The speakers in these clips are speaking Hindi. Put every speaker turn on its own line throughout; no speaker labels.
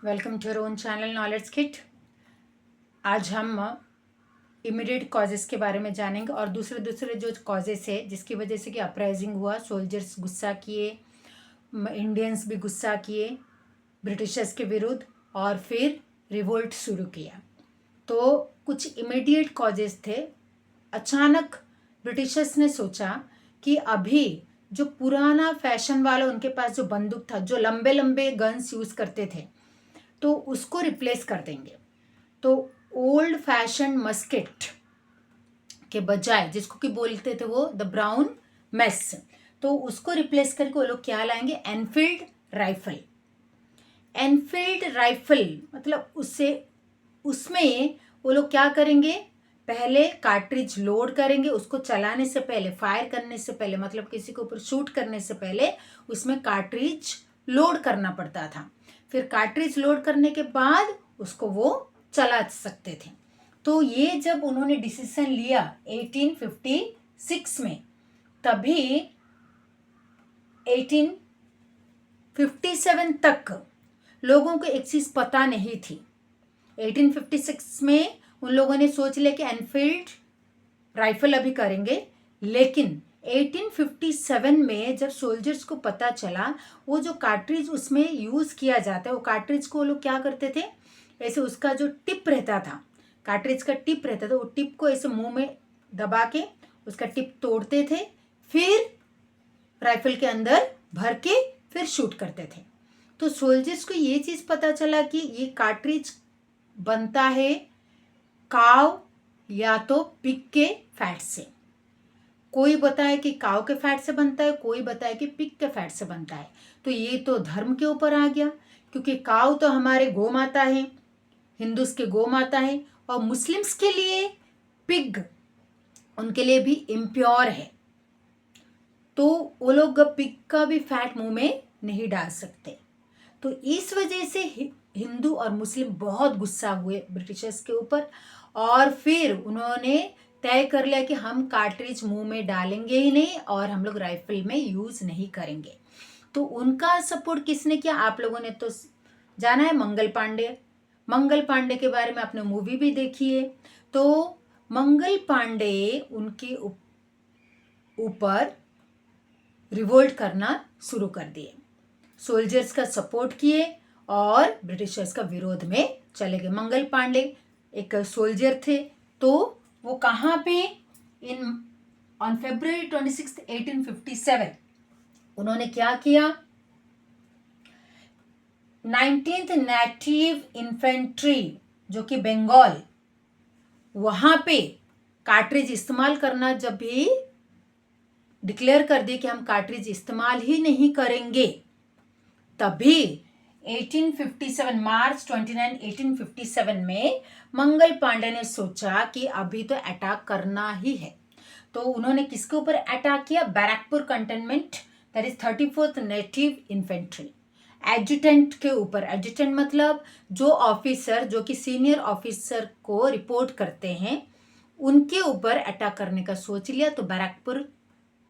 Welcome to your own channel knowledge kit. आज हम इमीडिएट कॉजेस के बारे में जानेंगे और दूसरे दूसरे जो कॉजेस है जिसकी वजह से कि अपराइजिंग हुआ, सोल्जर्स गुस्सा किए, इंडियंस भी गुस्सा किए ब्रिटिशर्स के विरुद्ध और फिर रिवोल्ट शुरू किया। तो कुछ इमीडिएट कॉजेस थे। अचानक ब्रिटिशर्स ने सोचा कि अभी जो पुराना फैशन वाला उनके पास जो बंदूक था, जो लंबे लंबे गन्स यूज़ करते थे, तो उसको रिप्लेस कर देंगे। तो ओल्ड फैशन मस्केट के बजाय, जिसको कि बोलते थे वो द ब्राउन मेस, तो उसको रिप्लेस करके वो लोग क्या लाएंगे, एनफील्ड राइफल। एनफील्ड राइफल मतलब उसमें वो लोग क्या करेंगे, पहले कार्ट्रिज लोड करेंगे। उसको चलाने से पहले, फायर करने से पहले, मतलब किसी के ऊपर शूट करने से पहले उसमें कार्ट्रिज लोड करना पड़ता था। फिर कार्ट्रिज लोड करने के बाद उसको वो चला सकते थे। तो ये जब उन्होंने डिसीजन लिया 1856 में, तभी 1857 तक लोगों को एक चीज़ पता नहीं थी। 1856 में उन लोगों ने सोच लिया कि एनफील्ड राइफल अभी करेंगे, लेकिन 1857 में जब सोल्जर्स को पता चला वो जो कार्ट्रिज उसमें यूज़ किया जाता है, वो कार्ट्रिज को लोग क्या करते थे, ऐसे उसका जो टिप रहता था, कार्ट्रिज का टिप रहता था, वो टिप को ऐसे मुंह में दबा के उसका टिप तोड़ते थे, फिर राइफल के अंदर भर के फिर शूट करते थे। तो सोल्जर्स को ये चीज़ पता चला कि ये कार्ट्रिज बनता है काव या तो पिग के फैट से। कोई बताए कि काव के फैट से बनता है, कोई बताए कि पिग के फैट से बनता है। तो ये तो धर्म के ऊपर आ गया, क्योंकि काव तो हमारे गौ माता है, हिंदूस के गौ माता है, और मुस्लिम्स के लिए पिग उनके लिए भी इम्प्योर है। तो वो लोग पिग का भी फैट मुंह में नहीं डाल सकते। तो इस वजह से हिंदू और मुस्लिम बहुत गुस्सा हुए ब्रिटिशर्स के ऊपर, और फिर उन्होंने तय कर लिया कि हम कार्ट्रिज मुंह में डालेंगे ही नहीं और हम लोग राइफल में यूज़ नहीं करेंगे। तो उनका सपोर्ट किसने किया, आप लोगों ने तो जाना है, मंगल पांडे। मंगल पांडे के बारे में आपने मूवी भी देखी है। तो मंगल पांडे उनके ऊपर रिवोल्ट करना शुरू कर दिए, सोल्जर्स का सपोर्ट किए और ब्रिटिशर्स का विरोध में चले गए। मंगल पांडे एक सोल्जर थे। तो वो कहाँ पे, ऑन February 26, 1857 उन्होंने क्या किया, 19th नेटिव इन्फेंट्री जो कि बंगाल, वहां पे कार्ट्रिज इस्तेमाल करना जब भी डिक्लेयर कर दिए कि हम कार्ट्रिज इस्तेमाल ही नहीं करेंगे, तभी 1857 मार्च 29, 1857 में मंगल पांडे ने सोचा कि अभी तो अटैक करना ही है। तो उन्होंने किसके ऊपर अटैक किया, Barrackpore containment, that is 34th native infantry, adjutant के ऊपर। एडजुटेंट मतलब जो ऑफिसर, जो कि सीनियर ऑफिसर को रिपोर्ट करते हैं, उनके ऊपर अटैक करने का सोच लिया। तो बैरकपुर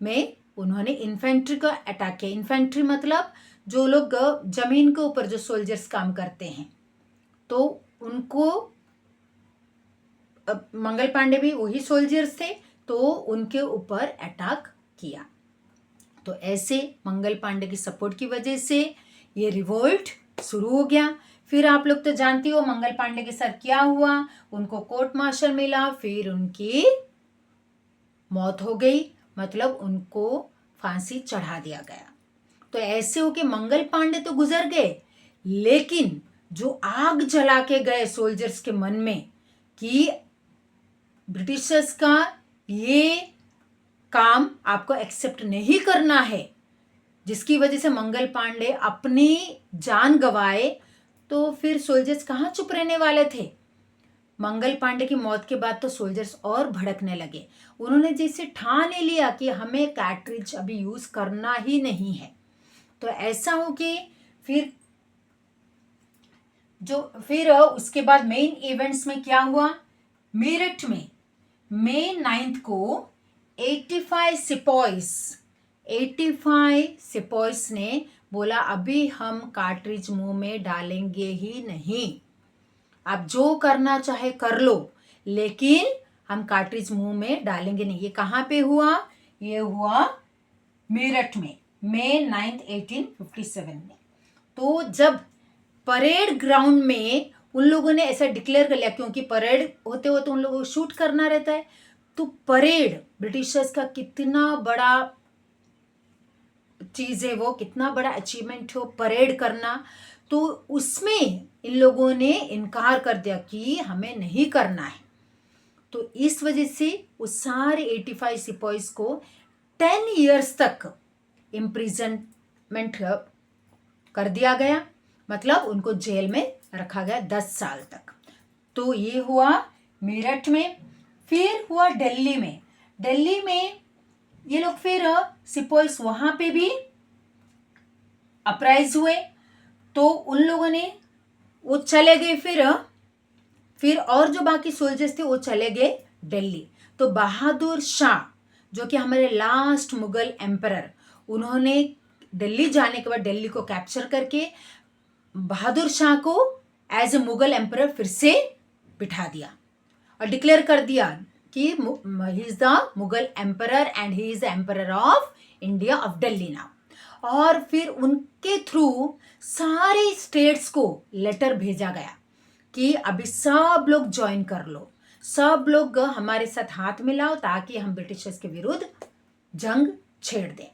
में उन्होंने इन्फेंट्री का अटैक किया। इन्फेंट्री मतलब जो लोग जमीन के ऊपर जो सोल्जर्स काम करते हैं, तो उनको, मंगल पांडे भी वही सोल्जर्स थे, तो उनके ऊपर अटैक किया। तो ऐसे मंगल पांडे की सपोर्ट की वजह से ये रिवोल्ट शुरू हो गया। फिर आप लोग तो जानती हो मंगल पांडे के साथ क्या हुआ, उनको कोर्ट मार्शल मिला, फिर उनकी मौत हो गई, मतलब उनको फांसी चढ़ा दिया गया। तो ऐसे हो कि मंगल पांडे तो गुजर गए, लेकिन जो आग जला के गए सोल्जर्स के मन में कि ब्रिटिशर्स का ये काम आपको एक्सेप्ट नहीं करना है, जिसकी वजह से मंगल पांडे अपनी जान गंवाए, तो फिर सोल्जर्स कहाँ चुप रहने वाले थे। मंगल पांडे की मौत के बाद तो सोल्जर्स और भड़कने लगे। उन्होंने जैसे ठान लिया कि हमें कार्ट्रिज अभी यूज करना ही नहीं है। तो ऐसा हो कि फिर उसके बाद मेन इवेंट्स में क्या हुआ, मेरठ में May 9 को 85 सिपॉइस ने बोला अभी हम कार्ट्रिज मुंह में डालेंगे ही नहीं, आप जो करना चाहे कर लो, लेकिन हम कार्ट्रिज मुंह में डालेंगे नहीं। ये कहाँ पे हुआ? ये हुआ मेरठ में, मई 9 1857 में। तो जब परेड ग्राउंड में उन लोगों ने ऐसा डिक्लेयर कर लिया, क्योंकि परेड होते होते उन लोगों को शूट करना रहता है, तो परेड ब्रिटिशर्स का कितना बड़ा चीज है, वो कितना बड़ा अचीवमेंट है वो परेड करना। तो उसमें इन लोगों ने इनकार कर दिया कि हमें नहीं करना है। तो इस वजह से उस सारे 85 सिपाहीज को 10 इयर्स तक इम्प्रिजनमेंट कर दिया गया, मतलब उनको जेल में रखा गया 10 साल तक। तो ये हुआ मेरठ में। फिर हुआ दिल्ली में। दिल्ली में ये लोग फिर सिपाहीज वहां पे भी अपराइज हुए, तो उन लोगों ने वो चले गए, फिर और जो बाकी सोल्जर्स थे वो चले गए दिल्ली। तो बहादुर शाह जो कि हमारे लास्ट मुगल एम्परर, उन्होंने दिल्ली जाने के बाद दिल्ली को कैप्चर करके बहादुर शाह को एज ए मुगल एम्परर फिर से बिठा दिया और डिक्लेयर कर दिया कि he is the Mughal emperor and he is the emperor of India of Delhi now. और फिर उनके थ्रू सारे स्टेट्स को लेटर भेजा गया कि अभी सब लोग ज्वाइन कर लो, सब लोग हमारे साथ हाथ मिलाओ ताकि हम ब्रिटिशर्स के विरुद्ध जंग छेड़ दें।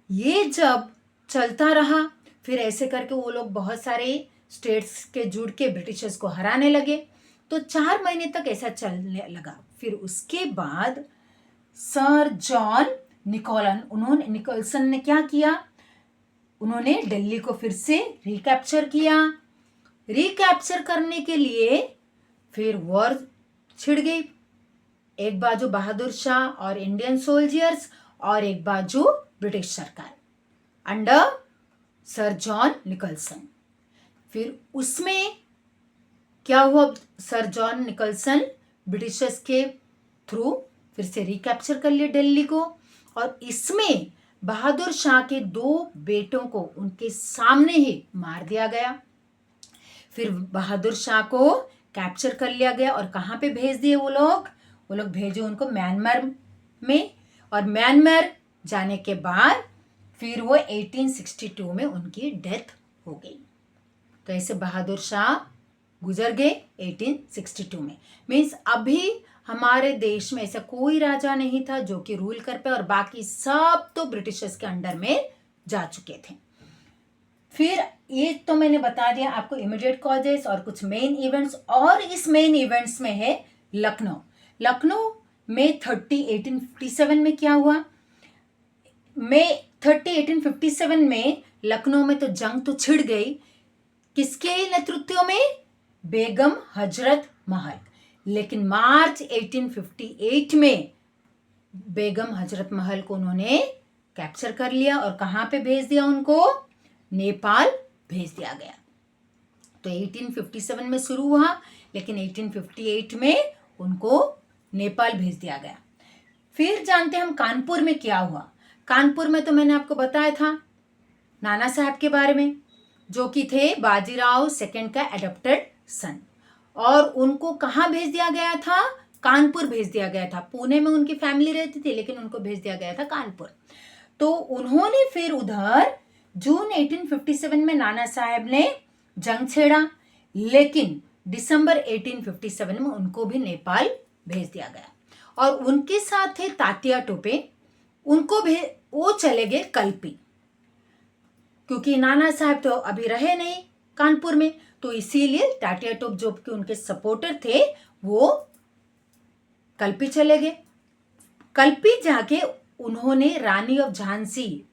ये जब चलता रहा, फिर ऐसे करके वो लोग बहुत सारे स्टेट्स के जुड़ के ब्रिटिशर्स को हराने लगे। तो 4 महीने तक ऐसा चलने लगा। फिर उसके बाद सर जॉन निकोलसन ने क्या किया? उन्होंने दिल्ली को फिर से रिकैप्चर किया। रिकैप्चर करने के लिए फिर वॉर छिड़ गई, एक बाजू बहादुर शाह और इंडियन सोल्जर्स और एक बाजू ब्रिटिश सरकार अंडर सर जॉन निकोलसन। फिर उसमें क्या हुआ? सर जॉन निकोलसन ब्रिटिशर्स के थ्रू फिर से रिकैप्चर कर लिया दिल्ली को, और इसमें बहादुर शाह के 2 बेटों को उनके सामने ही मार दिया गया। फिर बहादुर शाह को कैप्चर कर लिया गया और कहाँ पे भेज दिए वो लोग भेजे उनको म्यांमार में, और म्यांमार जाने के बाद फिर वो 1862 में उनकी डेथ हो गई। तो ऐसे बहादुर शाह गुजर गए 1862 में। मीन्स अभी हमारे देश में ऐसा कोई राजा नहीं था जो कि रूल कर पाए, और बाकी सब तो ब्रिटिशर्स के अंडर में जा चुके थे। फिर ये तो मैंने बता दिया आपको इमीडिएट कॉजेस और कुछ मेन इवेंट्स, और इस मेन इवेंट्स में है लखनऊ में 30 1857 में क्या हुआ? मई 30 1857 में लखनऊ में तो जंग तो छिड़ गई, किसके नेतृत्व में? बेगम हजरत महल। लेकिन मार्च 1858 में बेगम हजरत महल को उन्होंने कैप्चर कर लिया और कहाँ पे भेज दिया उनको? नेपाल भेज दिया गया। तो 1857 में शुरू हुआ, लेकिन 1858 में उनको नेपाल भेज दिया गया। फिर जानते हैं हम कानपुर में क्या हुआ। कानपुर में तो मैंने आपको बताया था नाना साहब के बारे में, जो कि थे बाजीराव सेकंड का एडॉप्टेड सन, और उनको कहाँ भेज दिया गया था? कानपुर भेज दिया गया था। पुणे में उनकी फैमिली रहती थी, लेकिन उनको भेज दिया गया था कानपुर। तो उन्होंने फिर उधर जून 1857 में नाना साहब ने जंग छेड़ा, लेकिन दिसंबर 1857 में उनको भी नेपाल भेज दिया गया। और उनके साथ थे तात्या टोपे, उनको भी वो चले गए कल्पी, क्योंकि नाना साहब तो अभी रहे नहीं कानपुर में, तो इसीलिए तात्या टोप जो कि उनके सपोर्टर थे वो कल्पी चले गए। कल्पी जाके उन्होंने रानी ऑफ झांसी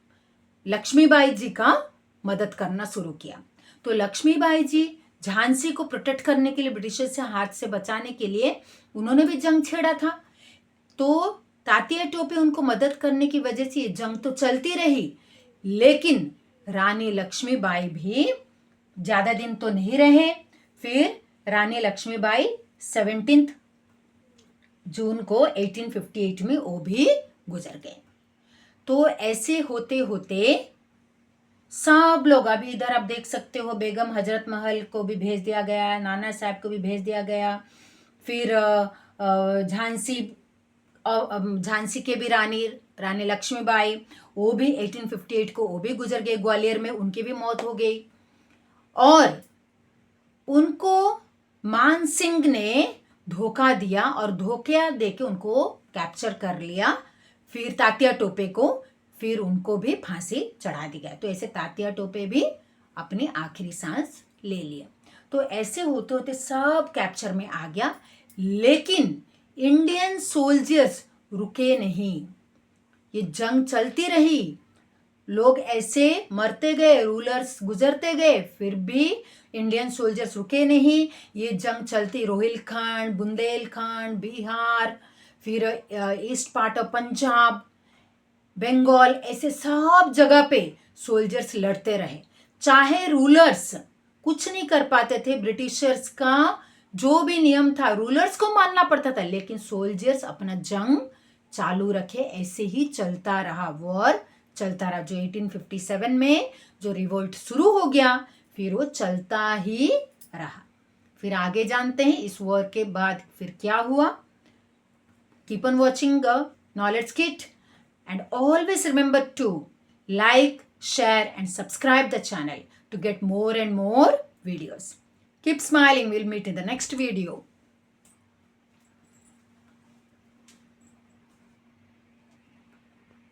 लक्ष्मीबाई जी का मदद करना शुरू किया। तो लक्ष्मीबाई जी झांसी को प्रोटेक्ट करने के लिए, ब्रिटिशर से हाथ से बचाने के लिए उन्होंने भी जंग छेड़ा था। तो तात्या टोपे उनको मदद करने की वजह से ये जंग तो चलती रही, लेकिन रानी लक्ष्मीबाई भी ज्यादा दिन तो नहीं रहे। फिर रानी लक्ष्मीबाई 17 जून को 1858 में वो भी गुजर गए। तो ऐसे होते होते सब लोग, अभी इधर आप देख सकते हो बेगम हजरत महल को भी भेज दिया गया, नाना साहब को भी भेज दिया गया, फिर झांसी झांसी के भी रानी रानी लक्ष्मीबाई, वो भी 1858 को वो भी गुजर गए, ग्वालियर में उनकी भी मौत हो गई। और उनको मान सिंह ने धोखा दिया और धोखा देके उनको कैप्चर कर लिया, फिर तात्या टोपे को, फिर उनको भी फांसी चढ़ा दी गई। तो ऐसे तात्या टोपे भी अपनी आखिरी सांस ले लिया। तो ऐसे होते होते सब कैप्चर में आ गया, लेकिन इंडियन सोल्जर्स रुके नहीं, ये जंग चलती रही, लोग ऐसे मरते गए, रूलर्स गुजरते गए, फिर भी इंडियन सोल्जर्स रुके नहीं, ये जंग चलती, रोहिलखंड, बुंदेलखंड, बिहार, फिर east part of Punjab, Bengal, ऐसे सब जगह पे सोल्जर्स लड़ते रहे। चाहे रूलर्स कुछ नहीं कर पाते थे, ब्रिटिशर्स का जो भी नियम था रूलर्स को मानना पड़ता था, लेकिन सोल्जर्स अपना जंग चालू रखे, ऐसे ही चलता रहा, वॉर चलता रहा। जो 1857 में जो रिवोल्ट शुरू हो गया, फिर वो चलता ही रहा। फिर आगे जानते हैं इस वॉर के बाद फिर क्या हुआ। Keep on watching knowledge kit and always remember to like, share and subscribe the channel to get more and more videos. Keep smiling. We'll meet in the next video.